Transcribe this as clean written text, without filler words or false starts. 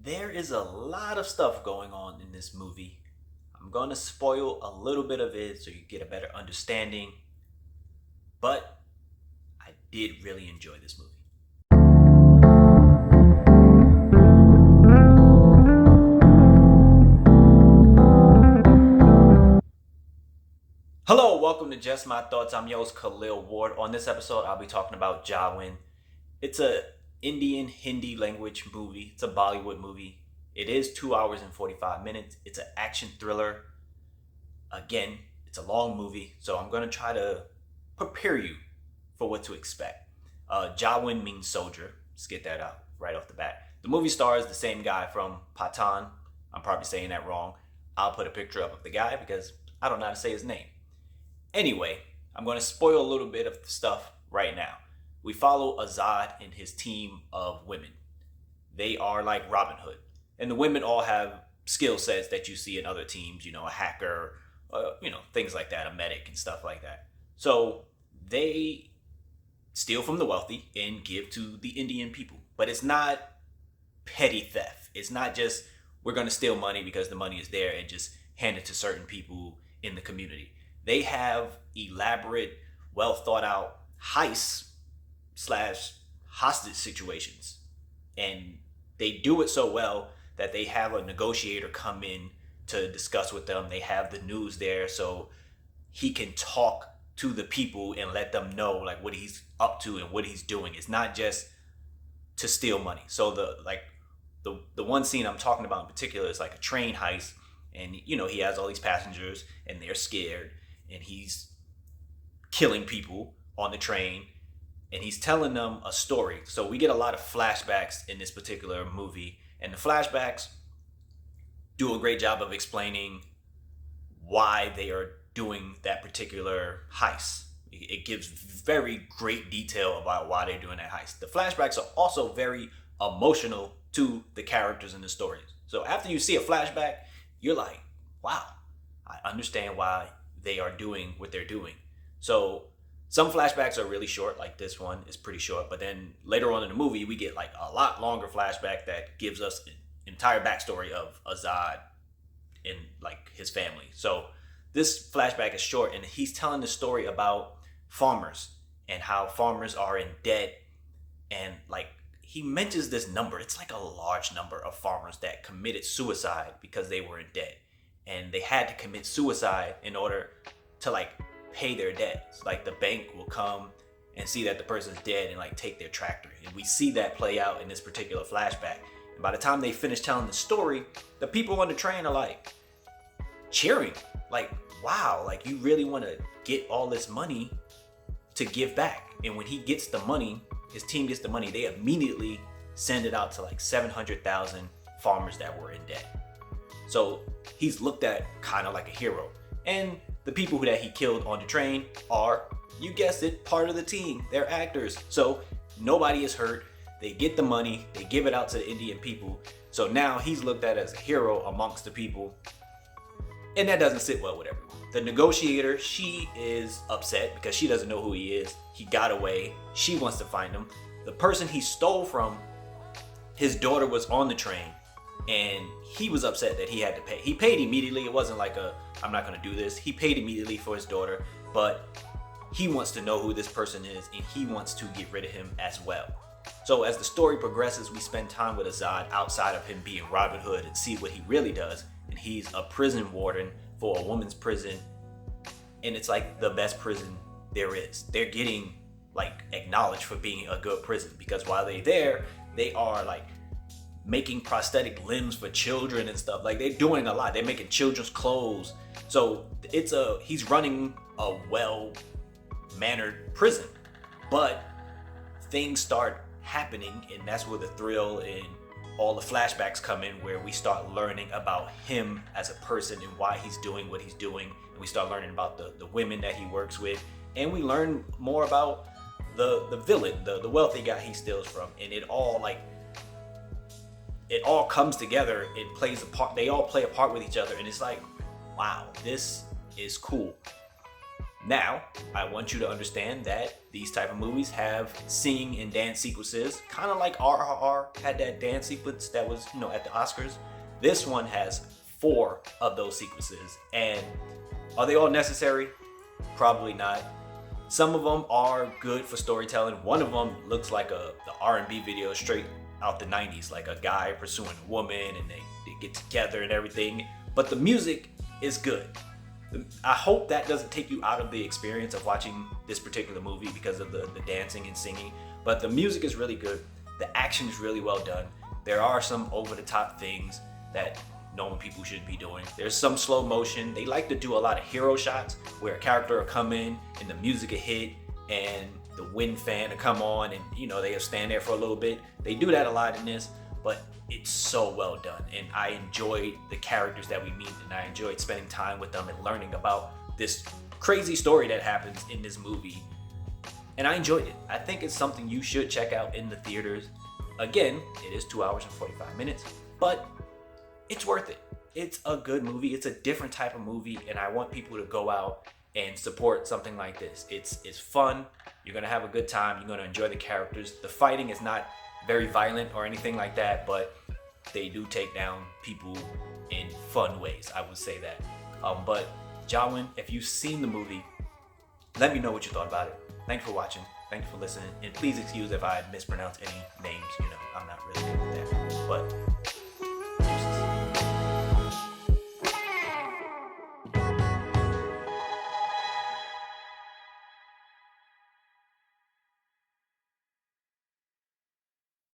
There is a lot of stuff going on in this movie. I'm going to spoil a little bit of it so you get a better understanding, but I did really enjoy this movie. Hello, welcome to Just My Thoughts. I'm your host Khaleel Ward. On this episode, I'll be talking about Jawan. It's a Indian Hindi language movie. It's a Bollywood movie. It is 2 hours and 45 minutes. It's an action thriller. Again, it's a long movie, so I'm going to try to prepare you for what to expect. Jawan means soldier. Let's get that out right off the bat. The movie stars the same guy from Patan. I'm probably saying that wrong. I'll put a picture up of the guy because I don't know how to say his name. Anyway, I'm going to spoil a little bit of the stuff right now. We follow Azad and his team of women. They are like Robin Hood. And the women all have skill sets that you see in other teams, a hacker, things like that, a medic and stuff like that. So they steal from the wealthy and give to the Indian people. But it's not petty theft. It's not just we're going to steal money because the money is there and just hand it to certain people in the community. They have elaborate, well thought out heists / hostage situations. And they do it so well that they have a negotiator come in to discuss with them. They have the news there so he can talk to the people and let them know like what he's up to and what he's doing. It's not just to steal money. So the one scene I'm talking about in particular is like a train heist, and he has all these passengers and they're scared, and he's killing people on the train, and he's telling them a story. So we get a lot of flashbacks in this particular movie, and the flashbacks do a great job of explaining why they are doing that particular heist. It gives very great detail about why they're doing that heist. The flashbacks are also very emotional to the characters in the stories. So after you see a flashback, you're like, wow, I understand why they are doing what they're doing. So some flashbacks are really short, like this one is pretty short, but then later on in the movie, we get like a lot longer flashback that gives us an entire backstory of Azad and like his family. So this flashback is short, and he's telling the story about farmers and how farmers are in debt. And like he mentions this number, it's like a large number of farmers that committed suicide because they were in debt. And they had to commit suicide in order to like pay their debts. Like the bank will come and see that the person's dead and like take their tractor. And we see that play out in this particular flashback. And by the time they finish telling the story, the people on the train are like cheering. Like, wow, like you really want to get all this money to give back. And when he gets the money, his team gets the money, they immediately send it out to like 700,000 farmers that were in debt. So he's looked at kind of like a hero. And the people that he killed on the train are, you guessed it, part of the team. They're actors. So nobody is hurt. They get the money. They give it out to the Indian people. So now he's looked at as a hero amongst the people. And that doesn't sit well with everyone. The negotiator, she is upset because she doesn't know who he is. He got away. She wants to find him. The person he stole from, his daughter was on the train. And he was upset that he had to pay. He paid immediately. It wasn't like I'm not going to do this. He paid immediately for his daughter, but he wants to know who this person is, and he wants to get rid of him as well. So as the story progresses, we spend time with Azad outside of him being Robin Hood and see what he really does. And he's a prison warden for a woman's prison. And it's like the best prison there is. They're getting like acknowledged for being a good prison because while they're there, they are like making prosthetic limbs for children and stuff. Like they're doing a lot. They're making children's clothes. So he's running a well-mannered prison. But things start happening, and that's where the thrill and all the flashbacks come in, where we start learning about him as a person and why he's doing what he's doing. And we start learning about the women that he works with. And we learn more about the villain, the wealthy guy he steals from. And it all comes together. It plays a part. They all play a part with each other, and it's like, wow, this is cool. Now, I want you to understand that these type of movies have singing and dance sequences, kind of like RRR had that dance sequence that was, at the Oscars. This one has 4 of those sequences, and are they all necessary? Probably not. Some of them are good for storytelling. One of them looks like the R&B video straight out the 90s, like a guy pursuing a woman and they get together and everything. But the music is good. I hope that doesn't take you out of the experience of watching this particular movie because of the dancing and singing. But the music is really good. The action is really well done. There are some over-the-top things that normal people should be doing. There's some slow motion. They like to do a lot of hero shots where a character will come in and the music will hit and the wind fan will come on and they'll stand there for a little bit. They do that a lot in this, but it's so well done, and I enjoyed the characters that we meet, and I enjoyed spending time with them and learning about this crazy story that happens in this movie, and I enjoyed it. I think it's something you should check out in the theaters. Again, it is 2 hours and 45 minutes, but it's worth it. It's a good movie. It's a different type of movie, and I want people to go out and support something like this. It's fun. You're gonna have a good time. You're gonna enjoy the characters. The fighting is not very violent or anything like that, but they do take down people in fun ways, I would say that. But Jawan, if you've seen the movie, let me know what you thought about it. Thanks for watching. Thanks for listening. And please excuse if I mispronounce any names. I'm not really good with that. But